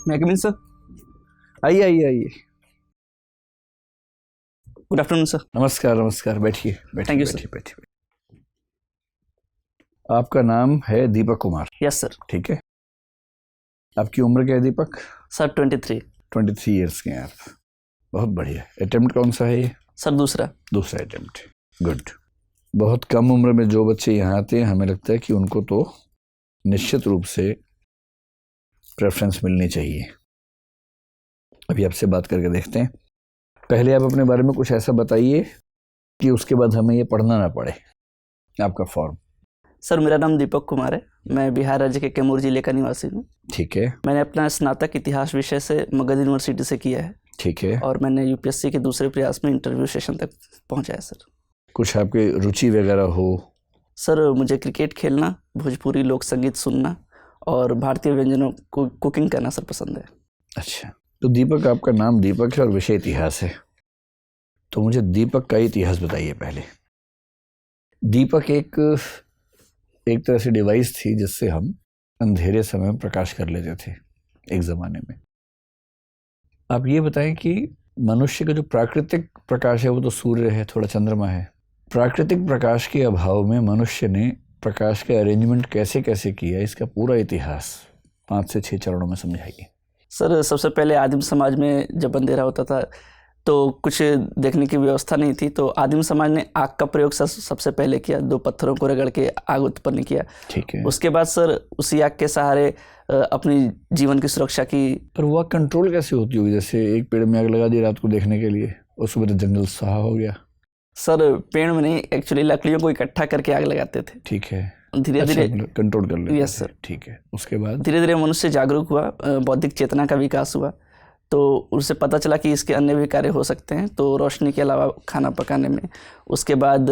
मैं कम इन सर। आइए आइए आइए। Good afternoon sir. नमस्कार नमस्कार, बैठिए बैठिए Thank you, बैठिए बैठिए। आपका नाम है दीपक कुमार? Yes sir. ठीक है। आपकी उम्र क्या है दीपक? सर 23। 23 ईयर्स के हैं आप। बहुत बढ़िया। अटेम्प्ट कौन सा है ये? सर दूसरा अटेम्प्ट। गुड। बहुत कम उम्र में जो बच्चे यहाँ आते हैं, हमें लगता है कि उनको तो निश्चित रूप से प्रेफरेंस मिलनी चाहिए। अभी आपसे बात करके देखते हैं। पहले आप अपने बारे में कुछ ऐसा बताइए कि उसके बाद हमें ये पढ़ना ना पड़े। आपका फॉर्म? सर मेरा नाम दीपक कुमार है। मैं बिहार राज्य के कैमूर जिले का निवासी हूँ। ठीक है। मैंने अपना स्नातक इतिहास विषय से मगध यूनिवर्सिटी से किया है। ठीक है। और मैंने यूपीएससी के दूसरे प्रयास में इंटरव्यू सेशन तक पहुँचा है सर। कुछ आपकी रुचि वगैरह हो? सर मुझे क्रिकेट खेलना, भोजपुरी लोक संगीत सुनना और भारतीय व्यंजनों को कुकिंग करना सर पसंद है। अच्छा, तो दीपक, आपका नाम दीपक है और विषय इतिहास है, तो मुझे दीपक का इतिहास बताइए पहले। दीपक एक तरह से डिवाइस थी जिससे हम अंधेरे समय में प्रकाश कर लेते थे एक ज़माने में। आप ये बताएं कि मनुष्य का जो प्राकृतिक प्रकाश है वो तो सूर्य है, थोड़ा चंद्रमा है। प्राकृतिक प्रकाश के अभाव में मनुष्य ने प्रकाश का अरेंजमेंट कैसे कैसे किया, इसका पूरा इतिहास 5 से 6 चरणों में समझाइए। सर सबसे पहले आदिम समाज में जब अंधेरा होता था तो कुछ देखने की व्यवस्था नहीं थी, तो आदिम समाज ने आग का प्रयोग सबसे पहले किया। 2 पत्थरों को रगड़ के आग उत्पन्न किया। ठीक है। उसके बाद सर उसी आग के सहारे अपनी जीवन की सुरक्षा की। पर वो कंट्रोल कैसे होती होगी? जैसे एक पेड़ में आग लगा दी रात को देखने के लिए और सुबह तो जंगल सहा हो गया। सर पेड़ में नहीं, एक्चुअली लकड़ियों को इकट्ठा करके आग लगाते थे। ठीक है। धीरे धीरे कंट्रोल कर लेते थे। Yes sir. ठीक है। उसके बाद धीरे धीरे मनुष्य जागरूक हुआ, बौद्धिक चेतना का विकास हुआ, तो उसे पता चला कि इसके अन्य भी कार्य हो सकते हैं, तो रोशनी के अलावा खाना पकाने में। उसके बाद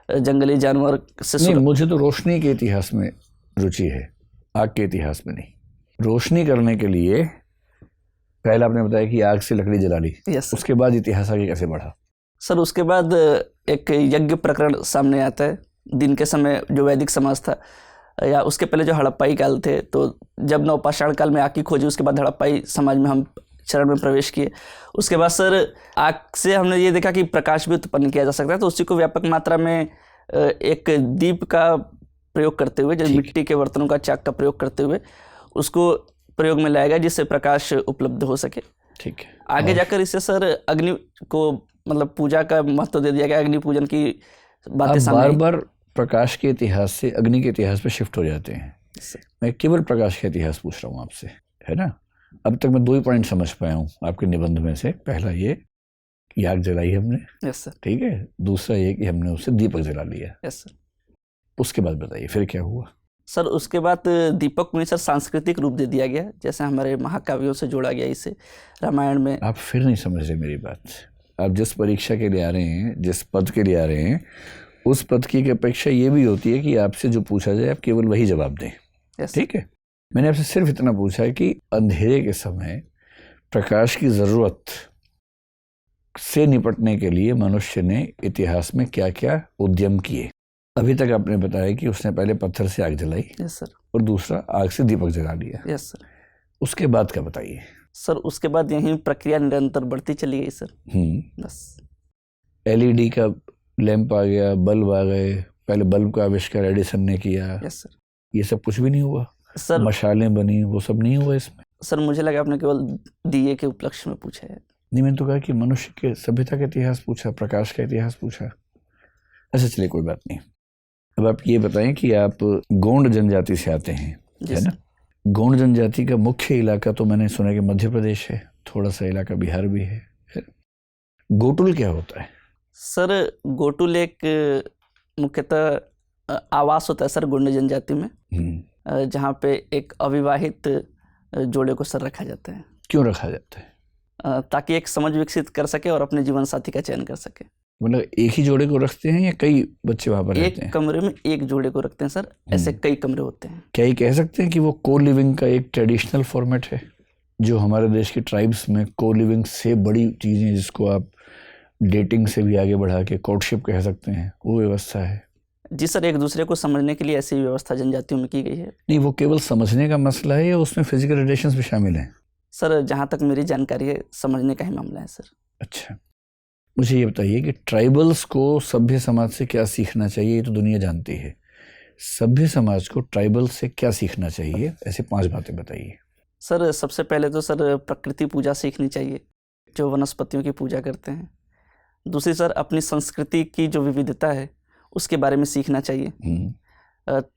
जंगली जानवर से नहीं, मुझे तो रोशनी के इतिहास में रुचि है, आग के इतिहास में नहीं। रोशनी करने के लिए पहले आपने बताया कि आग से लकड़ी जला ली। यस। उसके बाद इतिहास आगे कैसे बढ़ा? सर उसके बाद एक यज्ञ प्रकरण सामने आता है। दिन के समय जो वैदिक समाज था, या उसके पहले जो हड़प्पाई काल थे, तो जब नवपाषाण काल में आग की खोजी, उसके बाद हड़प्पाई समाज में हम चरण में प्रवेश किए। उसके बाद सर आग से हमने ये देखा कि प्रकाश भी उत्पन्न किया जा सकता है, तो उसी को व्यापक मात्रा में एक दीप का प्रयोग करते हुए, जो मिट्टी के बर्तनों का चाक का प्रयोग करते हुए उसको प्रयोग में लाया गया जिससे प्रकाश उपलब्ध हो सके। ठीक है। आगे जाकर इससे सर अग्नि को मतलब पूजा का महत्व दे दिया गया। अग्नि पूजन की बातें सामने बार बार प्रकाश के इतिहास से अग्नि के इतिहास पे शिफ्ट हो जाते हैं। मैं केवल प्रकाश का इतिहास पूछ रहा हूँ आपसे, है ना। अब तक मैं 2 ही पॉइंट समझ पाया हूँ आपके निबंध में से। पहला ये कि आग जलाई हमने। Yes sir. ठीक है। दूसरा ये कि हमने उससे दीपक जला लिया। Yes sir. उसके बाद बताइए फिर क्या हुआ? सर उसके बाद दीपक को सर सांस्कृतिक रूप दे दिया गया, जैसे हमारे महाकाव्यों से जोड़ा गया इसे। रामायण में आप फिर नहीं समझ रहे मेरी बात। आप जिस परीक्षा के लिए आ रहे हैं, जिस पद के लिए आ रहे हैं, उस पद की अपेक्षा ये भी होती है कि आपसे जो पूछा जाए आप केवल वही जवाब दें। ठीक है। मैंने आपसे सिर्फ इतना पूछा है कि अंधेरे के समय प्रकाश की जरूरत से निपटने के लिए मनुष्य ने इतिहास में क्या क्या उद्यम किए। अभी तक आपने बताया कि उसने पहले पत्थर से आग जलाई। Yes sir. और दूसरा आग से दीपक जला लिया। Yes sir. उसके बाद क्या बताइए? सर उसके बाद यही प्रक्रिया निरंतर बढ़ती चली गई सर। बस LED का लैंप आ गया, बल्ब आ गए। पहले बल्ब का आविष्कार एडिसन ने किया। Yes sir. ये सब कुछ भी नहीं हुआ? सर मशालें बनी, वो सब नहीं हुआ इसमें? सर मुझे लगा आपने केवल दिए के उपलक्ष्य में पूछा है। नहीं, मैंने तो कहा कि मनुष्य के सभ्यता का इतिहास पूछा, प्रकाश का इतिहास पूछा। अच्छा चलिए, कोई बात नहीं। अब आप ये बताएं कि आप गोंड जनजाति से आते हैं, है ना। गोंड जनजाति का मुख्य इलाका तो मैंने सुना कि मध्य प्रदेश है, थोड़ा सा इलाका बिहार भी है। गोटुल क्या होता है? सर गोटुल एक मुख्यतः आवास होता है सर गोंड जनजाति में, जहाँ पे एक अविवाहित जोड़े को सर रखा जाता है। क्यों रखा जाता है? ताकि एक समझ विकसित कर सके और अपने जीवन साथी का चयन कर सके। मतलब एक ही जोड़े को रखते हैं या कई बच्चे वहाँ पर रहते हैं? एक कमरे में एक जोड़े को रखते हैं सर, ऐसे कई कमरे होते हैं। क्या ये कह सकते हैं कि वो को लिविंग का एक ट्रेडिशनल फॉर्मेट है, जो हमारे देश के ट्राइब्स में को लिविंग से बड़ी चीज़ें, जिसको आप डेटिंग से भी आगे बढ़ा के कोर्टशिप कह सकते हैं, वो व्यवस्था है? जी सर, एक दूसरे को समझने के लिए ऐसी व्यवस्था जनजातियों में की गई है। नहीं, वो केवल समझने का मसला है या उसमें फिजिकल रिलेशंस भी शामिल हैं? सर जहाँ तक मेरी जानकारी है समझने का ही मामला है सर। अच्छा, मुझे ये बताइए कि ट्राइबल्स को सभ्य समाज से क्या सीखना चाहिए? ये तो दुनिया जानती है। सभ्य समाज को ट्राइबल से क्या सीखना चाहिए? ऐसे 5 बातें बताइए। सर सबसे पहले तो सर प्रकृति पूजा सीखनी चाहिए, जो वनस्पतियों की पूजा करते हैं। दूसरी सर अपनी संस्कृति की जो विविधता है उसके बारे में सीखना चाहिए।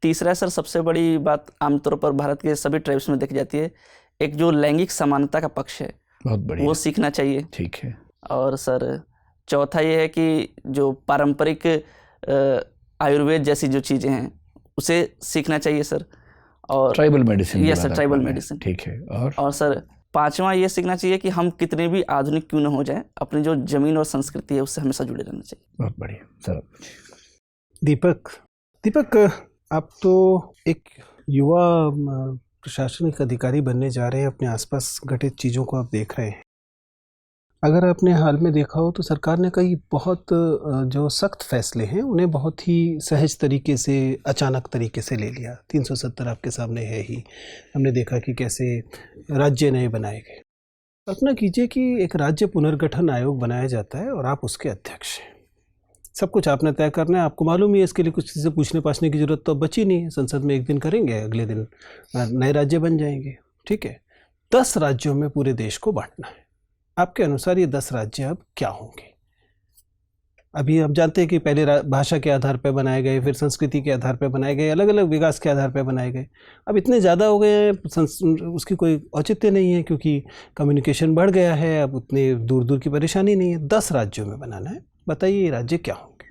तीसरा सर सबसे बड़ी बात आमतौर पर भारत के सभी ट्राइब्स में देखी जाती है, एक जो लैंगिक समानता का पक्ष है बहुत बढ़िया, वो सीखना चाहिए। ठीक है। और सर चौथा ये है कि जो पारंपरिक आयुर्वेद जैसी जो चीज़ें हैं उसे सीखना चाहिए सर। और tribal medicine, yes sir, tribal medicine, ठीक है। और सर पांचवा ये सीखना चाहिए कि हम कितने भी आधुनिक क्यों न हो जाएं, अपनी जो जमीन और संस्कृति है उससे हमेशा जुड़े रहना चाहिए। बहुत बढ़िया सर। दीपक, आप तो एक युवा प्रशासनिक अधिकारी बनने जा रहे हैं, अपने आसपास घटित चीज़ों को आप देख रहे हैं। अगर आपने हाल में देखा हो तो सरकार ने कई बहुत जो सख्त फैसले हैं उन्हें बहुत ही सहज तरीके से, अचानक तरीके से ले लिया। 370 आपके सामने है ही। हमने देखा कि कैसे राज्य नए बनाए गए। कल्पना कीजिए कि एक राज्य पुनर्गठन आयोग बनाया जाता है और आप उसके अध्यक्ष हैं। सब कुछ आपने तय करना है, आपको मालूम ही है, इसके लिए कुछ चीज़ें पूछने पाछने की जरूरत तो अब बची नहीं है। संसद में एक दिन करेंगे, अगले दिन नए राज्य बन जाएंगे, ठीक है। 10 राज्यों में पूरे देश को बांटना है। आपके अनुसार ये 10 राज्य अब क्या होंगे? अभी हम जानते हैं कि पहले भाषा के आधार पर बनाए गए, फिर संस्कृति के आधार पर बनाए गए, अलग अलग विकास के आधार पर बनाए गए। अब इतने ज़्यादा हो गए हैं, उसकी कोई औचित्य नहीं है क्योंकि कम्युनिकेशन बढ़ गया है, अब उतने दूर दूर की परेशानी नहीं है। 10 राज्यों में बनाना है। बताइए ये राज्य क्या होंगे?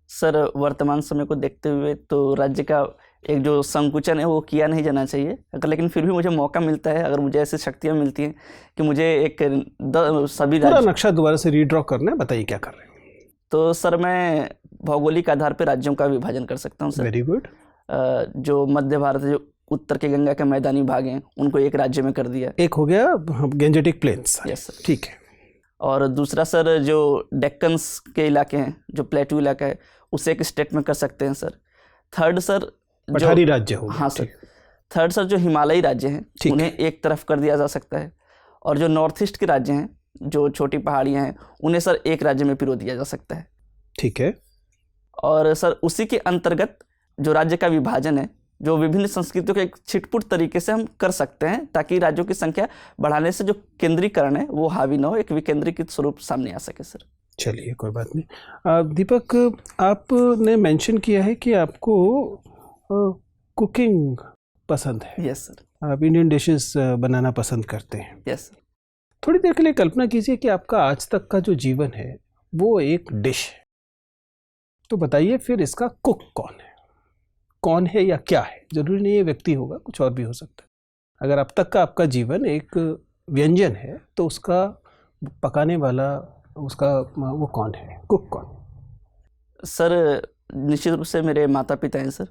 सर वर्तमान समय को देखते हुए तो राज्य का एक जो संकुचन है वो किया नहीं जाना चाहिए, लेकिन फिर भी मुझे मौका मिलता है, अगर मुझे ऐसी शक्तियाँ मिलती हैं कि मुझे एक सभी पूरा नक्शा दोबारा से रीड्रॉ करना है। बताइए क्या कर रहे हैं? तो सर मैं भौगोलिक आधार पर राज्यों का विभाजन कर सकता हूँ सर। Very good. जो मध्य भारत, जो उत्तर के गंगा के मैदानी भाग हैं उनको एक राज्य में कर दिया। एक हो गया गैंजेटिक प्लेन्स। यस सर, ठीक है। और दूसरा सर जो डेक्कन्स के इलाके हैं, जो प्लेटू इलाका है, उसे एक स्टेट में कर सकते हैं सर। थर्ड सर पठारी राज्य हो गया। हाँ सर। थर्ड सर जो हिमालयी राज्य हैं उन्हें एक तरफ कर दिया जा सकता है, और जो नॉर्थ ईस्ट के राज्य हैं, जो छोटी पहाड़ियाँ हैं, उन्हें सर एक राज्य में पिरो दिया जा सकता है। ठीक है। और सर उसी के अंतर्गत जो राज्य का विभाजन है, जो विभिन्न संस्कृतियों के एक छिटपुट तरीके से हम कर सकते हैं, ताकि राज्यों की संख्या बढ़ाने से जो केंद्रीकरण है वो हावी न हो, एक विकेंद्रीकृत स्वरूप सामने आ सके सर। चलिए कोई बात नहीं। दीपक, आपने मेंशन किया है कि आपको कुकिंग पसंद है। Yes sir. आप इंडियन डिशेस बनाना पसंद करते हैं। Yes sir. थोड़ी देर के लिए कल्पना कीजिए कि आपका आज तक का जो जीवन है वो एक डिश है, तो बताइए फिर इसका कुक कौन है? कौन है या क्या है? जरूरी नहीं है व्यक्ति होगा, कुछ और भी हो सकता है। अगर अब तक का आपका जीवन एक व्यंजन है तो उसका पकाने वाला, उसका वो कौन है, कुक कौन? सर निश्चित रूप से मेरे माता पिता हैं सर।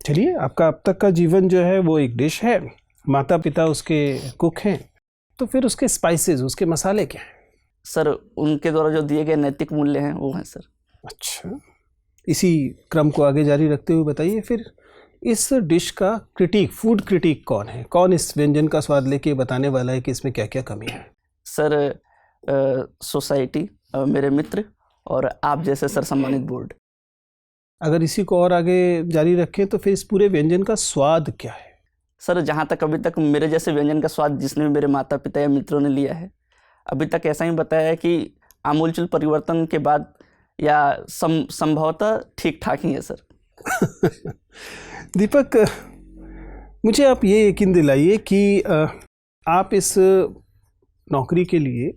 चलिए, आपका अब तक का जीवन जो है वो एक डिश है, माता पिता उसके कुक हैं, तो फिर उसके स्पाइसेस, उसके मसाले क्या हैं? सर उनके द्वारा जो दिए गए नैतिक मूल्य हैं वो हैं सर। अच्छा, इसी क्रम को आगे जारी रखते हुए बताइए फिर इस डिश का क्रिटिक, फूड क्रिटिक कौन है? कौन इस व्यंजन का स्वाद लेके बताने वाला है कि इसमें क्या क्या कमी है? सर सोसाइटी, मेरे मित्र और आप जैसे सर सम्मानित बोर्ड। अगर इसी को और आगे जारी रखें तो फिर इस पूरे व्यंजन का स्वाद क्या है? सर जहाँ तक अभी तक मेरे जैसे व्यंजन का स्वाद जिसने भी मेरे माता पिता या मित्रों ने लिया है, अभी तक ऐसा ही बताया है कि आमूलचूल परिवर्तन के बाद या संभवतः ठीक ठाक ही है सर। दीपक, मुझे आप ये यकीन दिलाइए कि आप इस नौकरी के लिए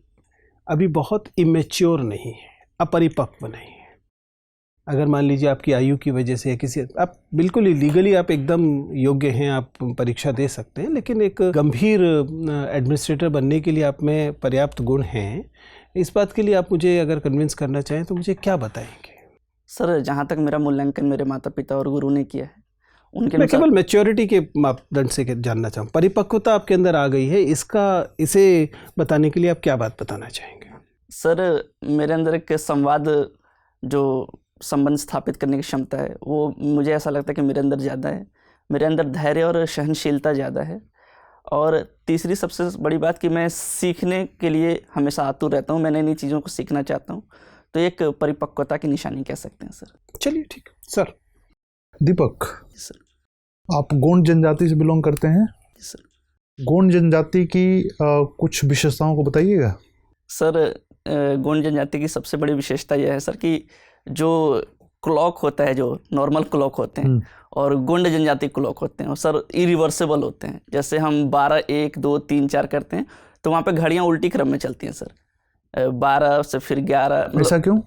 अभी बहुत इमेच्योर नहीं है, अपरिपक्व नहीं है। अगर मान लीजिए आपकी आयु की वजह से या किसी, आप बिल्कुल ही लीगली आप एकदम योग्य हैं, आप परीक्षा दे सकते हैं, लेकिन एक गंभीर एडमिनिस्ट्रेटर बनने के लिए आप में पर्याप्त गुण हैं। इस बात के लिए आप मुझे अगर कन्विंस करना चाहें तो मुझे क्या बताएंगे? सर जहाँ तक मेरा मूल्यांकन मेरे माता पिता और गुरु ने किया है, उनके मैं केवल मैच्योरिटी के मापदंड से जानना चाहूँ, परिपक्वता आपके अंदर आ गई है, इसे बताने के लिए आप क्या बात बताना चाहेंगे? सर मेरे अंदर एक संवाद, जो संबंध स्थापित करने की क्षमता है, वो मुझे ऐसा लगता है कि मेरे अंदर ज़्यादा है। मेरे अंदर धैर्य और सहनशीलता ज़्यादा है, और तीसरी सबसे बड़ी बात कि मैं सीखने के लिए हमेशा आतुर रहता हूँ, मैं नई नई चीज़ों को सीखना चाहता हूँ, तो एक परिपक्वता की निशानी कह सकते हैं सर। चलिए ठीक है सर। दीपक, सर आप गोंड जनजाति से बिलोंग करते हैं। सर गोंड जनजाति की कुछ विशेषताओं को बताइएगा। सर गोंड जनजाति की सबसे बड़ी विशेषता यह है सर कि जो क्लॉक होता है, जो नॉर्मल क्लॉक होते हैं और गोंड जनजाति क्लॉक होते हैं, और सर इरिवर्सेबल होते हैं। जैसे हम 12 1 2 3 4 करते हैं तो वहाँ पे घड़ियाँ उल्टी क्रम में चलती हैं सर, 12 से फिर 11। ऐसा क्यों?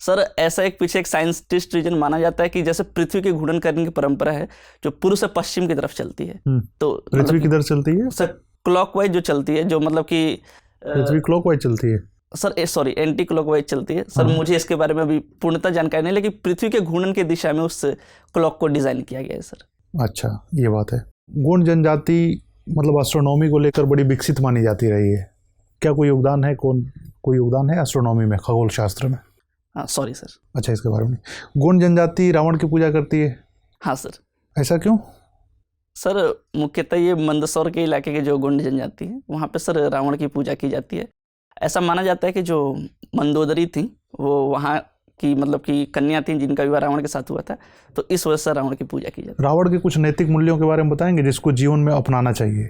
सर ऐसा एक पीछे एक साइंटिस्ट रीजन माना जाता है कि जैसे पृथ्वी के घूर्णन करने की परंपरा है जो पूर्व से पश्चिम की तरफ चलती है, तो पृथ्वी किधर चलती है? सर क्लॉकवाइज जो चलती है, जो मतलब कि पृथ्वी क्लॉकवाइज चलती है सर, सॉरी एंटी क्लॉकवाइज चलती है सर। मुझे इसके बारे में अभी पूर्णतः जानकारी नहीं, लेकिन पृथ्वी के घूर्णन की दिशा में उस क्लॉक को डिजाइन किया गया है सर। अच्छा, ये बात है। गोंड जनजाति मतलब एस्ट्रोनॉमी को लेकर बड़ी विकसित मानी जाती रही है। क्या कोई योगदान है, कोई योगदान है एस्ट्रोनॉमी में, खगोल शास्त्र में? हाँ सॉरी सर। अच्छा, इसके बारे में। गोंड जनजाति रावण की पूजा करती है। हाँ सर। ऐसा क्यों? सर मुख्यतः ये मंदसौर के इलाके के जो गोंड जनजाति है वहाँ पे सर रावण की पूजा की जाती है। ऐसा माना जाता है कि जो मंदोदरी थी वो वहाँ की मतलब कि कन्या थी जिनका विवाह रावण के साथ हुआ था, तो इस वजह से रावण की पूजा की जाती है। रावण के कुछ नैतिक मूल्यों के बारे में बताएंगे जिसको जीवन में अपनाना चाहिए?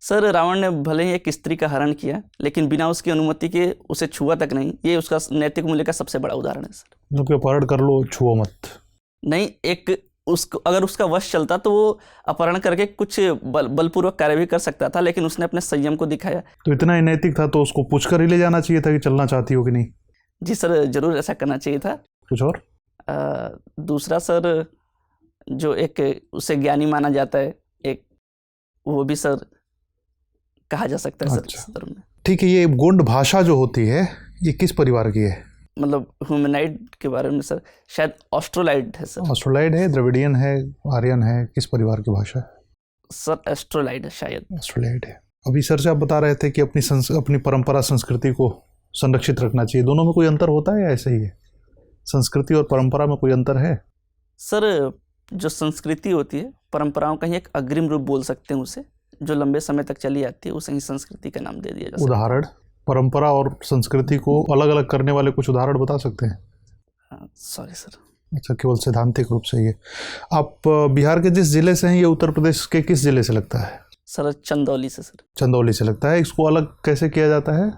सर रावण ने भले ही एक स्त्री का हरण किया लेकिन बिना उसकी अनुमति के उसे छुआ तक नहीं, ये उसका नैतिक मूल्य का सबसे बड़ा उदाहरण है सर। मतलब अपहरण कर लो, छुओ मत नहीं, एक उसको अगर उसका वश चलता तो वो अपहरण करके कुछ बलपूर्वक कार्य भी कर सकता था, लेकिन उसने अपने संयम को दिखाया। तो इतना ही नैतिक था तो उसको पूछकर ही ले जाना चाहिए था कि चलना चाहती हो कि नहीं? जी सर, जरूर ऐसा करना चाहिए था। कुछ और? दूसरा सर, जो एक उसे ज्ञानी माना जाता है, एक वो भी सर कहा जा सकता है। अच्छा। सर में ठीक है, ये गोंड भाषा जो होती है ये किस परिवार की है? मतलब ह्यूमनाइड के बारे में सर शायद ऑस्ट्रोलाइड है सर। ऑस्ट्रोलाइड है, द्रविडियन है, आर्यन है, किस परिवार की भाषा है? सर एस्ट्रोलाइड है शायद। ऑस्ट्रोलाइड है। अभी सर से आप बता रहे थे कि अपनी परंपरा संस्कृति को संरक्षित रखना चाहिए। दोनों में कोई अंतर होता है या ऐसे ही है? संस्कृति और परंपरा में कोई अंतर है? सर जो संस्कृति होती है, परंपराओं का ही एक अग्रिम रूप बोल सकते हैं उसे, जो लंबे समय तक चली आती है, उसे ही संस्कृति का नाम दे दिया जा सकता है। उदाहरण, परंपरा और संस्कृति को अलग अलग करने वाले कुछ उदाहरण बता सकते हैं? Sorry sir. अच्छा, केवल सैद्धांतिक रूप से ये। आप बिहार के जिस जिले से हैं ये उत्तर प्रदेश के किस जिले से लगता है? सर चंदौली से सर। चंदौली से लगता है। इसको अलग कैसे किया जाता है?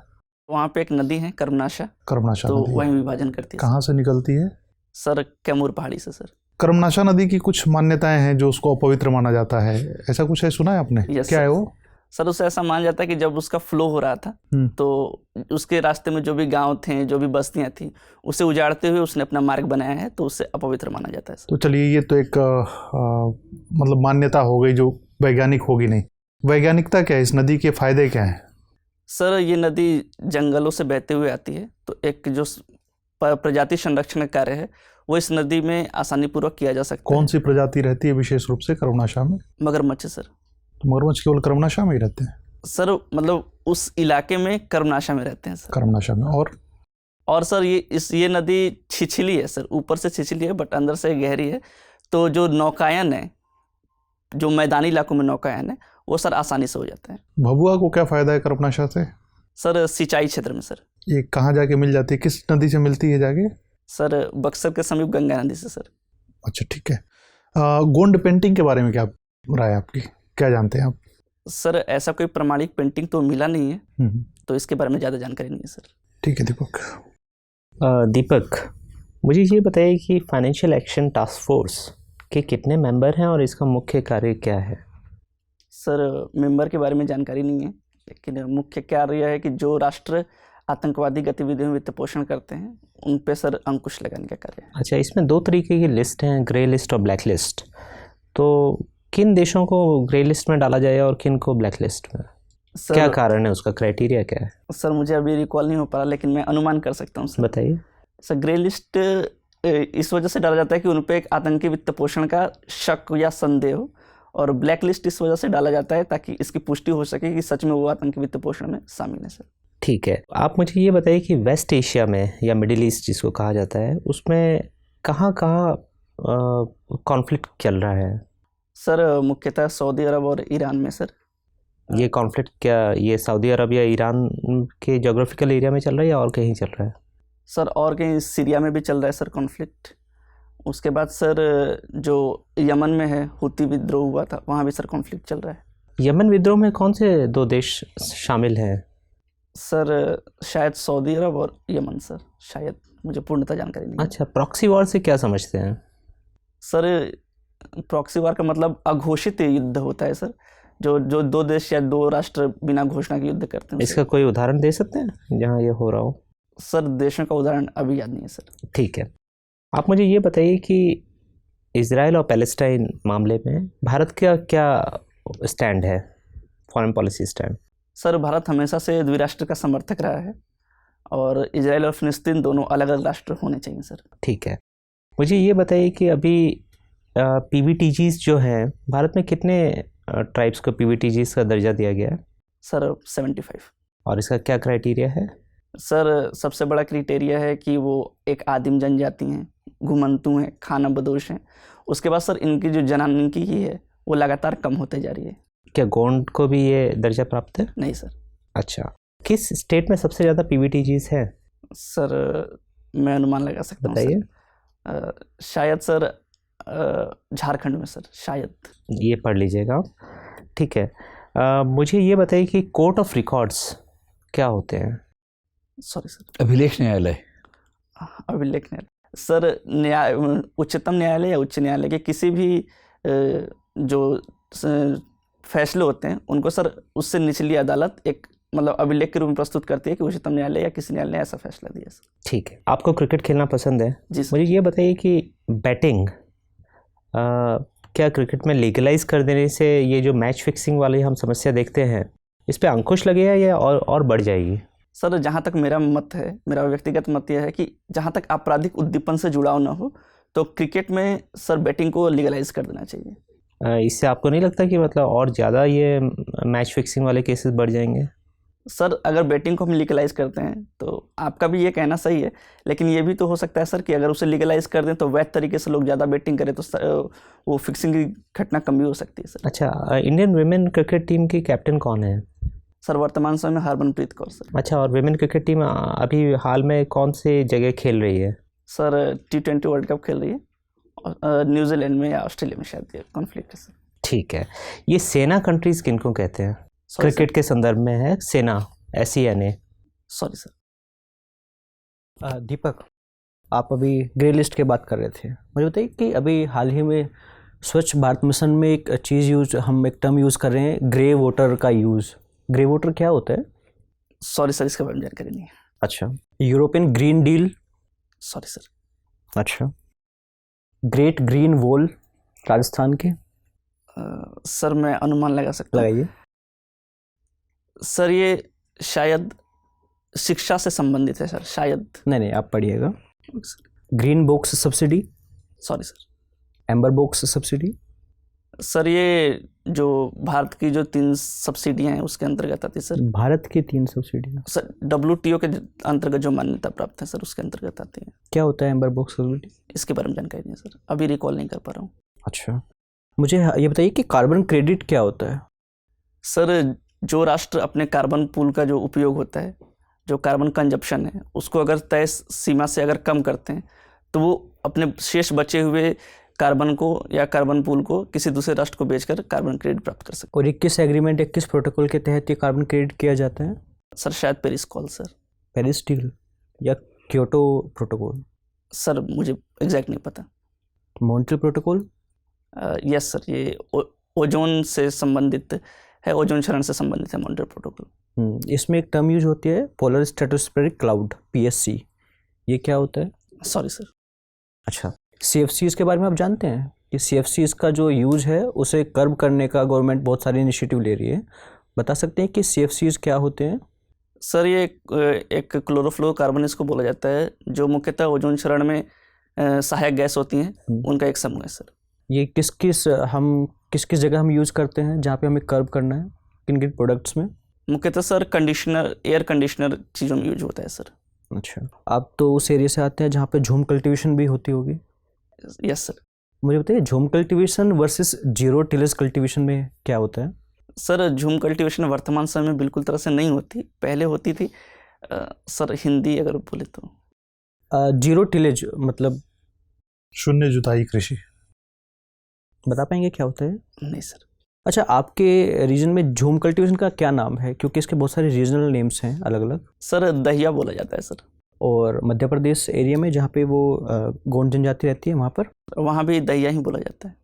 वहाँ पे एक नदी है कर्मनाशा, कर्मनाशा तो नदी वहीं विभाजन करती है। कहाँ से निकलती है? सर कैमूर पहाड़ी से सर। कर्मनाशा नदी की कुछ मान्यताएं हैं जो उसको अपवित्र माना जाता है, ऐसा कुछ है, सुना है आपने? Yes, क्या है वो? सर उसे ऐसा माना जाता है कि जब उसका फ्लो हो रहा था तो उसके रास्ते में जो भी गांव थे, जो भी बस्तियां थी, उसे उजाड़ते हुए उसने अपना मार्ग बनाया है, तो उसे अपवित्र माना जाता है सर। तो चलिए, ये तो एक मतलब मान्यता हो गई जो वैज्ञानिक होगी नहीं। वैज्ञानिकता क्या है? इस नदी के फायदे क्या हैं? सर ये नदी जंगलों से बहते हुए आती है, तो एक जो प्रजाति संरक्षण का कार्य है वो इस नदी में आसानी पूर्वक किया जा सकता है। कौन सी प्रजाति रहती है विशेष रूप से कर्मनाशा में? मगरमच्छ सर। तो मगरमच्छ केवल कर्मनाशा में ही रहते हैं? सर मतलब उस इलाके में कर्मनाशा में रहते हैं सर। कर्मनाशा में। और सर ये नदी छिछली है सर, ऊपर से छिछली है बट अंदर से गहरी है, तो जो नौकायन है, जो मैदानी इलाकों में नौकायन है, वो सर आसानी से हो जाता है। भभुआ को क्या फायदा है कर्मनाशा से? सर सिंचाई क्षेत्र में सर। ये कहाँ जाके मिल जाती है, किस नदी से मिलती है जाके? सर बक्सर के समीप गंगा नदी से सर। अच्छा, ठीक है। गोंड पेंटिंग के बारे में क्या राय आपकी, क्या जानते हैं आप? सर ऐसा कोई प्रमाणिक पेंटिंग तो मिला नहीं है, तो इसके बारे में ज़्यादा जानकारी नहीं है सर। ठीक है दीपक। दीपक, मुझे ये बताइए कि फाइनेंशियल एक्शन टास्क फोर्स के कितने मेंबर हैं और इसका मुख्य कार्य क्या है? सर मेंबर के बारे में जानकारी नहीं है, लेकिन मुख्य कार्य है कि जो राष्ट्र आतंकवादी गतिविधियों में वित्त पोषण करते हैं उन पे सर अंकुश लगाने का कार्य है। अच्छा, इसमें 2 तरीके की लिस्ट हैं, ग्रे लिस्ट और ब्लैक लिस्ट। तो किन देशों को ग्रे लिस्ट में डाला जाए और किन को ब्लैक लिस्ट में? सर, क्या कारण है, उसका क्राइटेरिया क्या है? सर मुझे अभी रिकॉल नहीं हो पा रहा, लेकिन मैं अनुमान कर सकता हूँ सर। बताइए। सर ग्रे लिस्ट इस वजह से डाला जाता है कि उन पे एक आतंकी वित्त पोषण का शक या संदेह हो, और ब्लैक लिस्ट इस वजह से डाला जाता है ताकि इसकी पुष्टि हो सके कि सच में वो आतंकी वित्त पोषण में शामिल है सर। ठीक है, आप मुझे ये बताइए कि वेस्ट एशिया में या मिडिल ईस्ट जिसको कहा जाता है, उसमें कहाँ कॉन्फ्लिक्ट चल रहा है? सर मुख्यतः सऊदी अरब और ईरान में सर। ये कॉन्फ्लिक्ट क्या ये सऊदी अरब या ईरान के जोग्राफिकल एरिया में चल रहा है या और कहीं चल रहा है? सर और कहीं सीरिया में भी चल रहा है सर कॉन्फ्लिक्ट। उसके बाद सर जो यमन में है हुती विद्रोह हुआ था, वहाँ भी सर कॉन्फ्लिक्ट चल रहा है। यमन विद्रोह में कौन से दो देश शामिल हैं? सर शायद सऊदी अरब और यमन सर, शायद, मुझे पूर्णतः जानकारी नहीं है। अच्छा, प्रॉक्सी वॉर से क्या समझते हैं? सर प्रॉक्सी वार का मतलब अघोषित युद्ध होता है सर, जो दो देश या दो राष्ट्र बिना घोषणा के युद्ध करते हैं। इसका कोई उदाहरण दे सकते हैं जहाँ ये हो रहा हो? सर देशों का उदाहरण अभी याद नहीं है सर। ठीक है, आप मुझे ये बताइए कि इजराइल और पैलेस्टाइन मामले में भारत का क्या स्टैंड है, foreign policy stand? Sir Bharat हमेशा से द्विराष्ट्र का समर्थक रहा है और इजराइल और फिलिस्तीन दोनों अलग अलग राष्ट्र होने चाहिए सर। ठीक है, मुझे ये बताइए कि अभी पीवीटीजीज जो हैं, भारत में कितने ट्राइब्स को पीवीटीजीज का दर्जा दिया गया है? सर 75। और इसका क्या क्राइटेरिया है? सर सबसे बड़ा क्राइटेरिया है कि वो एक आदिम जनजाति हैं, घुमंतू हैं, खाना बदोश हैं। उसके बाद सर इनकी जो जनानिकी की है वो लगातार कम होते जा रही है। क्या गोंड को भी ये दर्जा प्राप्त है? नहीं सर। अच्छा, किस स्टेट में सबसे ज़्यादा पीवीटीजीज है? सर मैं अनुमान लगा सकता हूँ बताइए। शायद सर झारखंड में सर, शायद। ये पढ़ लीजिएगा, ठीक है। मुझे ये बताइए कि कोर्ट ऑफ रिकॉर्ड्स क्या होते हैं? सॉरी सर, अभिलेख न्यायालय। अभिलेख न्यायालय सर, न्याय उच्चतम न्यायालय या उच्च न्यायालय के किसी भी जो फैसले होते हैं उनको सर उससे निचली अदालत एक मतलब अभिलेख के रूप में प्रस्तुत करती है कि उच्चतम न्यायालय या किसी न्यायालय ने ऐसा फैसला दिया सर। ठीक है, आपको क्रिकेट खेलना पसंद है? जी सर। मुझे ये बताइए कि बैटिंग क्या क्रिकेट में लीगलाइज कर देने से ये जो मैच फिक्सिंग वाली हम समस्या देखते हैं इस पे अंकुश लगेगा या और बढ़ जाएगी? सर जहाँ तक मेरा मत है, मेरा व्यक्तिगत मत यह है कि जहाँ तक आपराधिक उद्दीपन से जुड़ाव ना हो तो क्रिकेट में सर बैटिंग को लीगलाइज कर देना चाहिए। इससे आपको नहीं लगता कि मतलब और ज़्यादा ये मैच फिक्सिंग वाले केसेस बढ़ जाएंगे? सर अगर बैटिंग को हम लीगलाइज करते हैं तो आपका भी ये कहना सही है, लेकिन ये भी तो हो सकता है सर कि अगर उसे लीगलाइज कर दें तो वैध तरीके से लोग ज़्यादा बैटिंग करें तो वो फिक्सिंग की घटना कम भी हो सकती है सर। अच्छा, इंडियन विमेन क्रिकेट टीम की कैप्टन कौन है? सर वर्तमान समय में हरमनप्रीत कौर सर। अच्छा, और विमेन क्रिकेट टीम अभी हाल में कौन सी जगह खेल रही है? सर T20 वर्ल्ड कप खेल रही है और न्यूजीलैंड में या ऑस्ट्रेलिया में शायद ये कॉन्फ्लिक्ट है सर। ठीक है, ये सेना कंट्रीज किनको कहते हैं? क्रिकेट के संदर्भ में है सेना, SENA। Sorry sir. दीपक, आप अभी ग्रे लिस्ट की बात कर रहे थे, मुझे बताइए कि अभी हाल ही में स्वच्छ भारत मिशन में एक चीज़ हम एक टर्म यूज़ कर रहे हैं, ग्रे वोटर का यूज़। ग्रे वोटर क्या होता है? सॉरी सर, इसके बारे में जानकारी नहीं है। अच्छा, European green deal. Sorry sir. अच्छा, ग्रेट ग्रीन वॉल राजस्थान के। सर मैं अनुमान लगा सकता हूँ। लगाइए। सर ये शायद शिक्षा से संबंधित है सर, शायद। नहीं, आप पढ़िएगा। Green box subsidy. Sorry sir. Amber box subsidy. Sir ये जो भारत की जो 3 सब्सिडियाँ हैं उसके अंतर्गत आती है सर। भारत की 3 सब्सिडियाँ सर WTO के अंतर्गत जो मान्यता प्राप्त है सर उसके अंतर्गत आती है। क्या होता है एम्बर बॉक्स सब्सिडी? इसके बारे में जानकारी नहीं है सर, अभी रिकॉल नहीं कर पा रहा हूँ। अच्छा, मुझे ये बताइए कि कार्बन क्रेडिट क्या होता है? सर जो राष्ट्र अपने कार्बन पूल का जो उपयोग होता है, जो कार्बन कंजप्शन है, उसको अगर तय सीमा से अगर कम करते हैं तो वो अपने शेष बचे हुए कार्बन को या कार्बन पूल को किसी दूसरे राष्ट्र को बेचकर कार्बन क्रेडिट प्राप्त कर सकते और 21 एग्रीमेंट 21 प्रोटोकॉल के तहत ये कार्बन क्रेडिट किया जाता है? हैं। सर शायद Paris call sir. Paris deal या क्योटो प्रोटोकॉल? सर मुझे एग्जैक्ट नहीं पता। Montreal protocol? यस सर, ये ओजोन से संबंधित है, ओजोन क्षरण से संबंधित है मॉन्ट्रियल प्रोटोकॉल। इसमें एक टर्म यूज होती है पोलर स्ट्रेटोस्फेरिक क्लाउड, PSC। ये क्या होता है? Sorry sir. अच्छा, CFCs के बारे में आप जानते हैं कि CFCs का जो यूज है उसे कर्ब करने का गवर्नमेंट बहुत सारी इनिशिएटिव ले रही है। बता सकते हैं कि CFCs क्या होते हैं? सर ये एक क्लोरोफ्लोरोकार्बन इसको बोला जाता है, जो मुख्यतः ओजोन क्षरण में सहायक गैस होती हैं, उनका एक समूह है सर। ये किस किस जगह हम यूज़ करते हैं जहाँ पे हमें कर्ब करना है, किन किन प्रोडक्ट्स में? मुख्यतः सर कंडीशनर, एयर कंडीशनर चीज़ों में यूज होता है सर। अच्छा, आप तो उस एरिया से आते हैं जहाँ पे झूम कल्टीवेशन भी होती होगी। Yes sir. मुझे बताइए झूम cultivation versus zero tillage cultivation में क्या होता है? सर झूम कल्टीवेशन वर्तमान समय में बिल्कुल तरह से नहीं होती, पहले होती थी। सर हिंदी अगर बोले तो जीरो टिलेज मतलब शून्य जुताई कृषि। बता पाएंगे क्या होता है? नहीं सर। अच्छा, आपके रीजन में झूम कल्टीवेशन का क्या नाम है? क्योंकि इसके बहुत सारे रीजनल नेम्स हैं अलग अलग। सर दहिया बोला जाता है सर। और मध्य प्रदेश एरिया में जहाँ पे वो गोंड जनजाति रहती है वहाँ पर वहाँ भी दहिया ही बोला जाता है।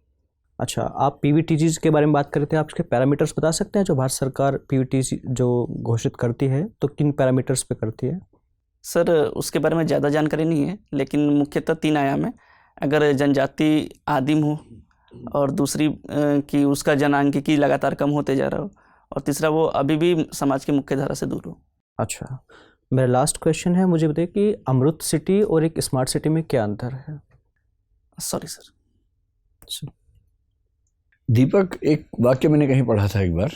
अच्छा, आप पीवीटीजी के बारे में बात कर रहे थे, आप इसके पैरामीटर्स बता सकते हैं? जो भारत सरकार पीवीटीजी जो घोषित करती है तो किन पैरामीटर्स पे करती है? सर उसके बारे में ज़्यादा जानकारी नहीं है, लेकिन मुख्यतः 3 आयाम है। अगर जनजाति आदिम हो, और दूसरी कि उसका जनांकिकी लगातार कम होते जा रहा हो, और तीसरा वो अभी भी समाज की मुख्य धारा से दूर हो। अच्छा, मेरा लास्ट क्वेश्चन है, मुझे बताइए कि अमृत सिटी और एक स्मार्ट सिटी में क्या अंतर है? Sorry sir. दीपक, एक वाक्य मैंने कहीं पढ़ा था एक बार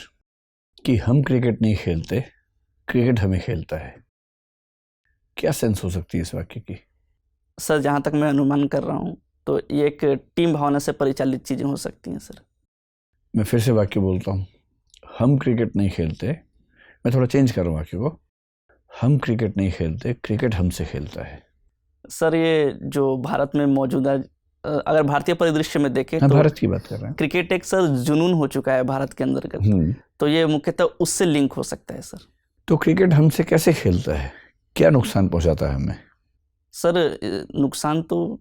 कि हम क्रिकेट नहीं खेलते, क्रिकेट हमें खेलता है। क्या सेंस हो सकती है इस वाक्य की? सर जहाँ तक मैं अनुमान कर रहा हूँ तो ये एक टीम भावना से परिचालित चीज़ें हो सकती हैं सर। मैं फिर से वाक्य बोलता हूँ, हम क्रिकेट नहीं खेलते, मैं थोड़ा चेंज कर रहा हूँ वाक्य को, हम क्रिकेट नहीं खेलते, क्रिकेट हमसे खेलता है। सर ये जो भारत में मौजूदा अगर भारतीय परिदृश्य में देखें हाँ, तो भारत की बात कर रहे हैं। क्रिकेट एक सर जुनून हो चुका है भारत के अंदर का, तो ये मुख्यतः उससे लिंक हो सकता है सर। तो क्रिकेट हमसे कैसे खेलता है, क्या नुकसान पहुंचाता है हमें? सर नुकसान तो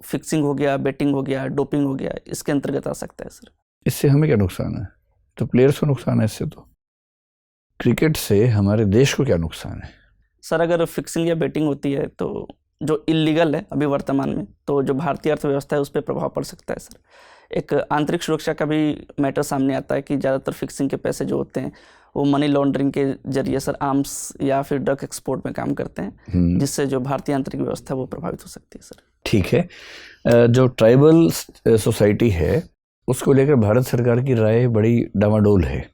फिक्सिंग हो गया, बेटिंग हो गया, डोपिंग हो गया, इसके अंतर्गत आ सकता है सर। इससे हमें क्या नुकसान है? तो प्लेयर्स को नुकसान है इससे। तो क्रिकेट से हमारे देश को क्या नुकसान है? सर अगर फिक्सिंग या बेटिंग होती है तो जो इलीगल है अभी वर्तमान में, तो जो भारतीय अर्थव्यवस्था है उस पर प्रभाव पड़ सकता है सर। एक आंतरिक सुरक्षा का भी मैटर सामने आता है कि ज़्यादातर फिक्सिंग के पैसे जो होते हैं वो मनी लॉन्ड्रिंग के जरिए सर आर्म्स या फिर ड्रग एक्सपोर्ट में काम करते हैं, जिससे जो भारतीय आंतरिक व्यवस्था है वो प्रभावित हो सकती है सर। ठीक है, जो ट्राइबल सोसाइटी है उसको लेकर भारत सरकार की राय बड़ी डामाडोल है।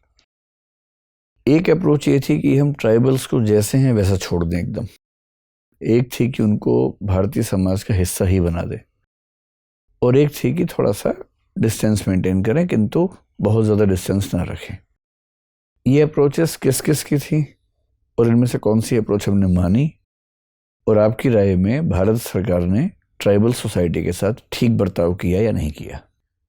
एक अप्रोच ये थी कि हम ट्राइबल्स को जैसे हैं वैसा छोड़ दें एकदम, एक थी कि उनको भारतीय समाज का हिस्सा ही बना दे, और एक थी कि थोड़ा सा डिस्टेंस मेंटेन करें किंतु बहुत ज़्यादा डिस्टेंस ना रखें। ये अप्रोचेस किस किस की थी और इनमें से कौन सी अप्रोच हमने मानी, और आपकी राय में भारत सरकार ने ट्राइबल सोसाइटी के साथ ठीक बर्ताव किया या नहीं किया?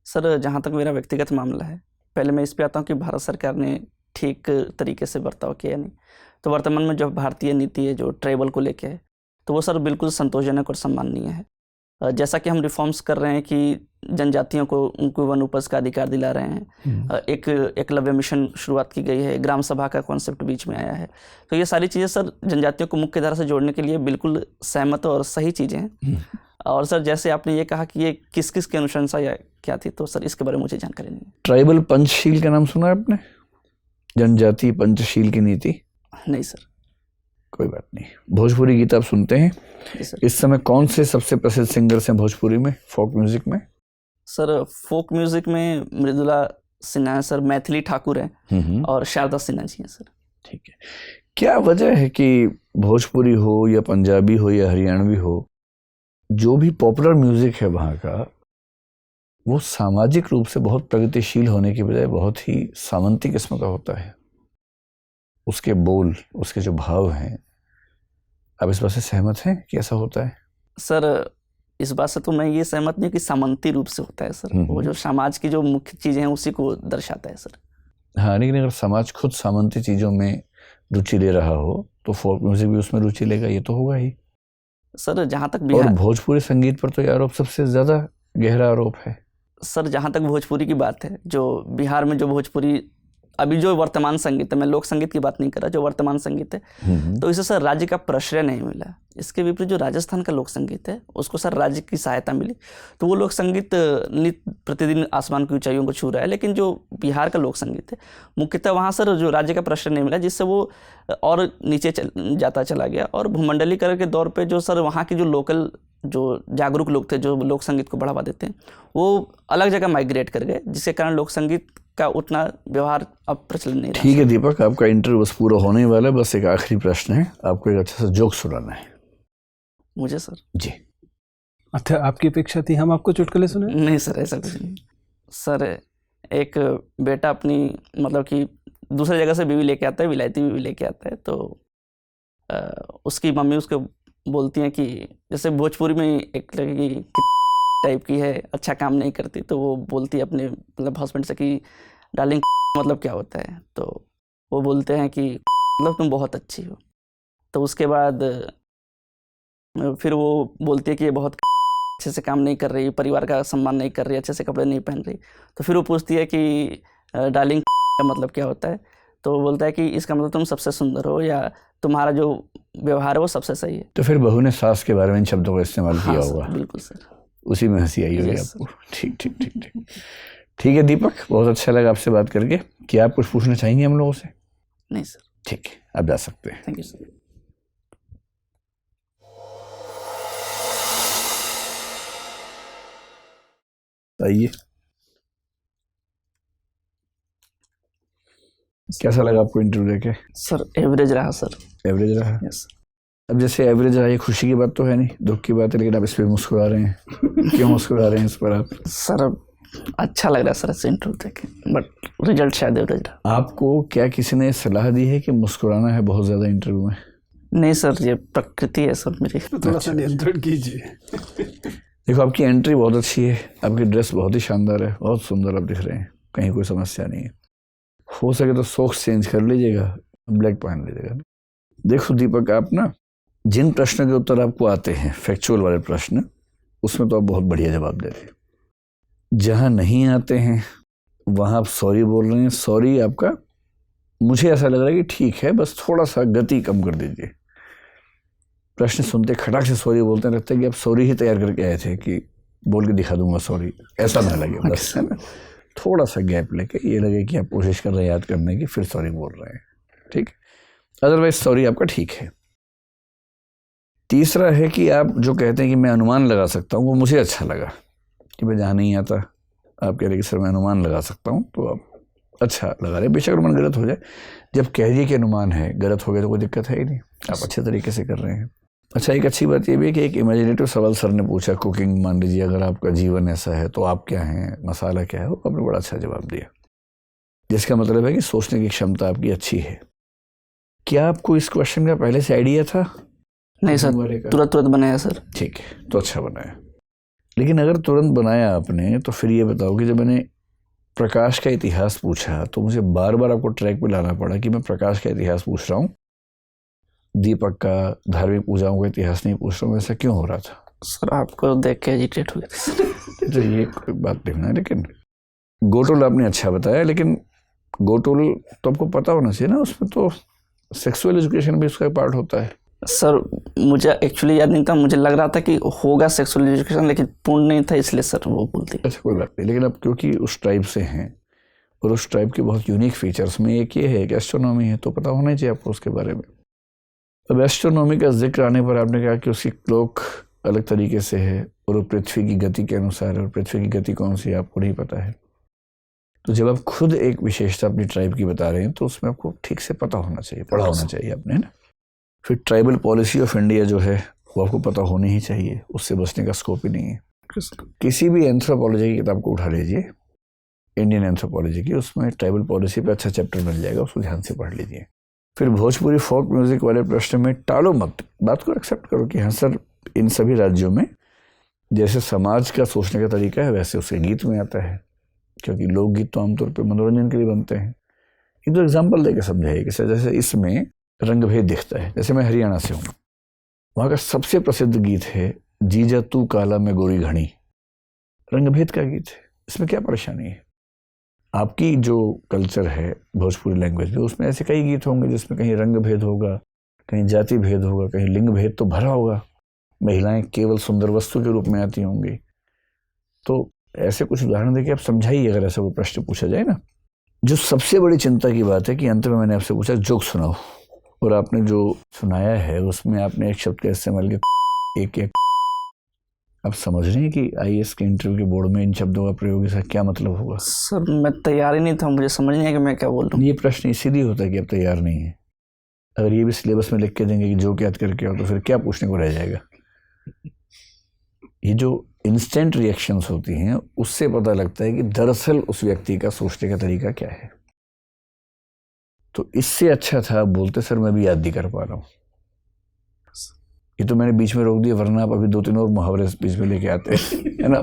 सर जहाँ तक मेरा व्यक्तिगत मामला है, पहले मैं इस पे आता हूँ कि भारत सरकार ने ठीक तरीके से बर्ताव किया नहीं। तो वर्तमान में जो भारतीय नीति है जो ट्राइबल को लेके है, तो वो सर बिल्कुल संतोषजनक और सम्माननीय है। जैसा कि हम रिफॉर्म्स कर रहे हैं कि जनजातियों को उनको वन उपज का अधिकार दिला रहे हैं, एक एकलव्य मिशन शुरुआत की गई है, ग्राम सभा का कॉन्सेप्ट बीच में आया है, तो ये सारी चीज़ें सर जनजातियों को मुख्य धारा से जोड़ने के लिए बिल्कुल सहमत और सही चीज़ें हैं। और सर जैसे आपने ये कहा कि ये किस किस की अनुशंसा या क्या थी, तो सर इसके बारे में मुझे जानकारी नहीं है। ट्राइबल पंचशील का नाम सुना है आपने? जनजाति पंचशील की नीति? नहीं सर। कोई बात नहीं। भोजपुरी गीत आप सुनते हैं? इस समय कौन से सबसे प्रसिद्ध सिंगर्स हैं भोजपुरी में, फोक म्यूजिक में? सर फोक म्यूजिक में मृदुला सिन्हा है सर, मैथिली ठाकुर है और शारदा सिन्हा जी हैं सर। ठीक है, क्या वजह है कि भोजपुरी हो या पंजाबी हो या हरियाणवी हो, जो भी पॉपुलर म्यूजिक है वहाँ का, वो सामाजिक रूप से बहुत प्रगतिशील होने की बजाय बहुत ही सामंती किस्म का होता है? उसके बोल, उसके जो भाव हैं, आप इस बात से सहमत हैं कि ऐसा होता है? सर इस बात से तो मैं ये सहमत नहीं कि सामंती रूप से होता है सर, वो जो समाज की जो मुख्य चीज़ें हैं उसी को दर्शाता है सर। हाँ, लेकिन अगर समाज खुद सामंती चीज़ों में रुचि ले रहा हो तो फोक म्यूजिक भी उसमें रुचि लेगा, ये तो होगा ही सर। जहाँ तक और भोजपुरी संगीत पर तो ये आरोप सबसे ज़्यादा गहरा आरोप है सर। जहाँ तक भोजपुरी की बात है, जो बिहार में जो भोजपुरी अभी जो वर्तमान संगीत है, मैं लोक संगीत की बात नहीं कर रहा, जो वर्तमान संगीत है, तो इसे सर राज्य का प्रश्रय नहीं मिला। इसके विपरीत जो राजस्थान का लोक संगीत है उसको सर राज्य की सहायता मिली, तो वो लोक संगीत नित्य प्रतिदिन आसमान की ऊंचाइयों को छू रहा है। लेकिन जो बिहार का लोक संगीत है मुख्यतः वहाँ सर जो राज्य का प्रश्रय नहीं मिला, जिससे वो और नीचे जाता चला गया। और भूमंडलीकरण के दौर पर जो सर वहाँ के जो लोकल जो जागरूक लोग थे जो लोक संगीत को बढ़ावा देते हैं, वो अलग जगह माइग्रेट कर गए, जिसके कारण लोक संगीत का उतना व्यवहार अब प्रचलन नहीं रहा। ठीक है दीपक, आपका इंटरव्यू बस पूरा होने वाला है, बस एक आखिरी प्रश्न है, आपको एक अच्छा सा जोक सुनाना है मुझे सर। जी। अच्छा, आपकी अपेक्षा थी हम आपको चुटकुले सुनाएं? नहीं सर, ऐसा कुछ नहीं सर। एक बेटा अपनी मतलब कि दूसरे जगह से बीवी लेके आता है, विलायती बीवी लेके आता है, तो उसकी मम्मी उसको बोलती हैं कि जैसे भोजपुरी में एक लड़की टाइप की है, अच्छा काम नहीं करती, तो वो बोलती है अपने मतलब हस्बैंड से कि डार्लिंग मतलब क्या होता है, तो वो बोलते हैं कि मतलब तुम बहुत अच्छी हो। तो उसके बाद फिर वो बोलती है कि ये बहुत अच्छे से काम नहीं कर रही, परिवार का सम्मान नहीं कर रही, अच्छे से कपड़े नहीं पहन रही। तो फिर वो पूछती है कि डार्लिंग का मतलब क्या होता है, तो वो बोलता है कि इसका मतलब तुम सबसे सुंदर हो या तुम्हारा जो व्यवहार है वो सबसे सही है। तो फिर बहू ने सास के बारे में इन शब्दों का इस्तेमाल किया हाँ सर, होगा, बिल्कुल सर। उसी में हंसी आई होगी Yes, आपको। ठीक ठीक ठीक ठीक ठीक है दीपक, बहुत अच्छा लगा आपसे बात करके। क्या आप कुछ पूछना चाहेंगे हम लोगों से? नहीं सर, ठीक है, आप जा सकते हैं। Thank you sir. आइए, कैसा लगा आपको इंटरव्यू देके? सर एवरेज रहा सर। एवरेज रहा? यस। अब जैसे एवरेज रहा, ये खुशी की बात तो है नहीं, दुख की बात है, लेकिन आप इस पर मुस्कुरा रहे हैं, क्यों मुस्कुरा रहे हैं इस पर आप? सर अच्छा लग रहा है सर ऐसे इंटरव्यू देखे, बट रिजल्ट शायद एवरेज रहा। आपको क्या किसी ने सलाह दी है कि मुस्कुराना है बहुत ज़्यादा इंटरव्यू में? नहीं सर, ये प्रकृति है सर मेरी। तो थोड़ा सा नियंत्रण कीजिए। देखो, आपकी एंट्री बहुत अच्छी है, आपकी ड्रेस बहुत ही शानदार है, बहुत सुंदर आप दिख रहे हैं, कहीं कोई समस्या नहीं है। हो सके तो सॉक्स चेंज कर लीजिएगा, ब्लैक पहन लीजिएगा। देखो दीपक, आप ना जिन प्रश्नों के उत्तर आपको आते हैं, फैक्चुअल वाले प्रश्न, उसमें तो आप बहुत बढ़िया जवाब दे रहे हैं। जहाँ नहीं आते हैं वहाँ आप सॉरी बोल रहे हैं। सॉरी आपका मुझे ऐसा लग रहा है कि ठीक है, बस थोड़ा सा गति कम कर दीजिए। प्रश्न सुनते खटाक से सॉरी बोलते हैं, लगता है कि आप सॉरी ही तैयार करके आए थे कि बोल के दिखा दूंगा सॉरी, ऐसा ना लगे बस, है ना। थोड़ा सा गैप लेके ये लगे कि आप कोशिश कर रहे हैं याद करने की, फिर सॉरी बोल रहे हैं, ठीक। अदरवाइज सॉरी आपका ठीक है। तीसरा है कि आप जो कहते हैं कि मैं अनुमान लगा सकता हूँ, वो मुझे अच्छा लगा कि मैं जहाँ नहीं आता आप कह रहे कि सर मैं अनुमान लगा सकता हूँ, तो आप अच्छा लगा रहे। बेशक अनुमान गलत हो जाए, जब कह दिए कि अनुमान है, गलत हो गया तो कोई दिक्कत है ही नहीं, आप अच्छे तरीके से कर रहे हैं। अच्छा, एक अच्छी बात ये भी है कि एक इमेजिनेटिव सवाल सर ने पूछा, कुकिंग मान लीजिए अगर आपका जीवन ऐसा है तो आप क्या हैं, मसाला क्या है, वो आपने बड़ा अच्छा जवाब दिया, जिसका मतलब है कि सोचने की क्षमता आपकी अच्छी है। क्या आपको इस क्वेश्चन का पहले से आइडिया था? नहीं सर, तुरंत तुरंत बनाया सर। ठीक है, तो अच्छा बनाया। लेकिन अगर तुरंत बनाया आपने, तो फिर ये बताओ कि जब मैंने प्रकाश का इतिहास पूछा तो मुझे बार बार आपको ट्रैक पे लाना पड़ा कि मैं प्रकाश का इतिहास पूछ रहा हूँ, दीपक का धार्मिक पूजाओं का इतिहास नहीं पूछ रहा हूँ। ऐसा क्यों हो रहा था? सर आपको देख के एजिटेट हो गया था सर। तो ये कोई बात देखना है। लेकिन गोटोल आपने अच्छा बताया, लेकिन गोटोल तो आपको पता होना चाहिए ना, उसमें तो सेक्सुअल एजुकेशन भी उसका पार्ट होता है। सर मुझे एक्चुअली याद नहीं था, मुझे लग रहा था कि होगा सेक्सुअल एजुकेशन, लेकिन पूर्ण नहीं था, इसलिए सर वो बोलती। अच्छा, कोई बात नहीं। लेकिन अब क्योंकि उस ट्राइब से हैं और उस ट्राइब के बहुत यूनिक फीचर्स में एक ये है कि एस्ट्रोनॉमी है, तो पता होना ही चाहिए आपको उसके बारे में। अब एस्ट्रोनॉमी का जिक्र आने पर आपने कहा कि उसकी क्लॉक अलग तरीके से है और वो पृथ्वी की गति के अनुसार है, और पृथ्वी की गति कौन सी है आपको नहीं पता है। तो जब आप खुद एक विशेषता अपनी ट्राइब की बता रहे हैं तो उसमें आपको ठीक से पता होना चाहिए, पढ़ा होना चाहिए आपने, है ना। फिर ट्राइबल पॉलिसी ऑफ इंडिया जो है वो आपको पता होनी ही चाहिए, उससे बचने का स्कोप ही नहीं है। किसी भी एंथ्रोपोलॉजी की किताब को उठा लीजिए, इंडियन एंथ्रोपोलॉजी की, उसमें ट्राइबल पॉलिसी पे अच्छा चैप्टर मिल जाएगा, उसको ध्यान से पढ़ लीजिए। फिर भोजपुरी फोक म्यूजिक वाले प्रश्न में टालो मत, बात को एक्सेप्ट करो कि हाँ सर, इन सभी राज्यों में जैसे समाज का सोचने का तरीका है वैसे उसके गीत में आता है, क्योंकि लोकगीत तो आमतौर पर मनोरंजन के लिए बनते हैं। एक दो एग्जाम्पल देकर समझाइए कि सर जैसे इसमें रंगभेद दिखता है। जैसे मैं हरियाणा से हूँ, वहाँ का सबसे प्रसिद्ध गीत है जीजा तू काला में गोरी घड़ी, रंगभेद का गीत है, इसमें क्या परेशानी है? आपकी जो कल्चर है भोजपुरी लैंग्वेज में, उसमें ऐसे कई गीत होंगे जिसमें कहीं रंग भेद होगा, कहीं जाति भेद होगा, कहीं लिंग भेद तो भरा होगा, महिलाएं केवल सुंदर वस्तु के रूप में आती होंगी। तो ऐसे कुछ उदाहरण देके आप समझाइए अगर ऐसा कोई प्रश्न पूछा जाए ना। जो सबसे बड़ी चिंता की बात है कि अंत में मैंने आपसे पूछा जोक सुनाओ, और आपने जो सुनाया है उसमें आपने एक शब्द का इस्तेमाल किया, एक आप समझ रहे हैं कि आईएएस के इंटरव्यू के बोर्ड में इन शब्दों का प्रयोग इसका क्या मतलब होगा? सर मैं तैयार ही नहीं था, मुझे समझ नहीं आया कि मैं क्या बोल रहा हूँ। ये प्रश्न इसीलिए होता है कि आप तैयार नहीं है। अगर ये भी सिलेबस में लिख के देंगे कि जो याद करके आओ, तो फिर क्या पूछने को रह जाएगा? ये जो इंस्टेंट रिएक्शंस होती हैं उससे पता लगता है कि दरअसल उस व्यक्ति का सोचने का तरीका क्या है। तो इससे अच्छा था आप बोलते सर मैं भी याद नहीं कर पा रहा हूँ। ये तो मैंने बीच में रोक दिया, वरना आप अभी 2-3 और मुहावरे बीच में लेके आते है ना।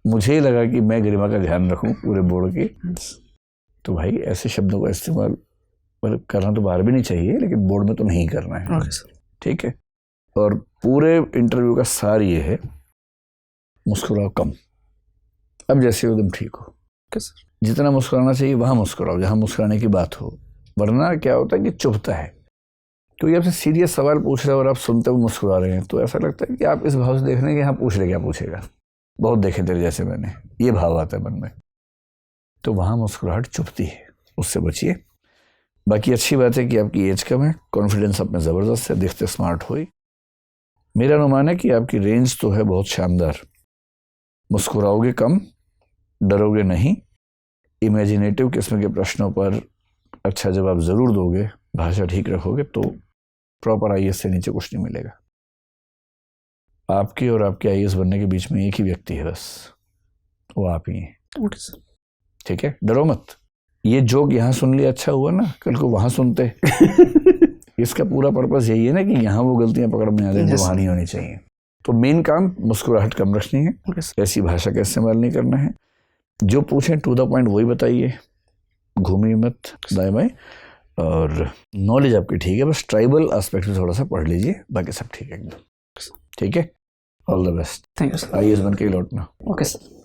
मुझे ही लगा कि मैं गरिमा का ध्यान रखूं पूरे बोर्ड की। तो भाई ऐसे शब्दों का इस्तेमाल मतलब करना तो बाहर भी नहीं चाहिए, लेकिन बोर्ड में तो नहीं करना है। Okay sir. ठीक है। और पूरे इंटरव्यू का सार ये है, मुस्कुराओ कम। अब जैसे एकदम ठीक हो, ओके सर। जितना मुस्कुराना चाहिए वहां मुस्कुराओ जहां मुस्कुराने की बात हो, वरना क्या होता है कि चुभता है। तो ये आपसे सीरियस सवाल पूछ रहे हैं और आप सुनते हुए मुस्कुरा रहे हैं, तो ऐसा लगता है कि आप इस भाव से देख रहे हैं कि हाँ पूछ ले क्या पूछेगा, बहुत देखे तेरे जैसे मैंने, ये भाव आता है मन में। तो वहाँ मुस्कुराहट चुभती है, उससे बचिए। बाकी अच्छी बात है कि आपकी एज कम है, कॉन्फिडेंस आप में ज़बरदस्त है, दिखते स्मार्ट हो। मेरा अनुमान है कि आपकी रेंज तो है बहुत शानदार। मुस्कुराओगे कम, डरोगे नहीं, इमेजिनेटिव किस्म के प्रश्नों पर अच्छा जवाब ज़रूर दोगे, भाषा ठीक रखोगे तो प्रॉपर आईएएस से नीचे कुछ नहीं मिलेगा। आपके और आपके आईएएस बनने के बीच में एक ही व्यक्ति है बस, वो आप ही हैं। Okay sir. ठीक है, डरो मत। ये जोक यहाँ सुन लिया अच्छा हुआ ना, कल को वहाँ सुनते इसका पूरा पर्पस यही है ना कि यहाँ वो गलतियाँ पकड़ में आ जाए जो वहाँ नहीं होनी चाहिए। तो मेन काम मुस्कुराहट कम रखनी है, ओके सर। ऐसी भाषा का इस्तेमाल नहीं करना है, जो पूछें टू द पॉइंट वही बताइए, घूमिए मत दाएं बाएं। और नॉलेज आपकी ठीक है, बस ट्राइबल एस्पेक्ट में थोड़ा सा पढ़ लीजिए, बाकी सब ठीक है एकदम। ठीक है, all the best. Thank you sir. IAS बन के ही लौटना। Okay sir.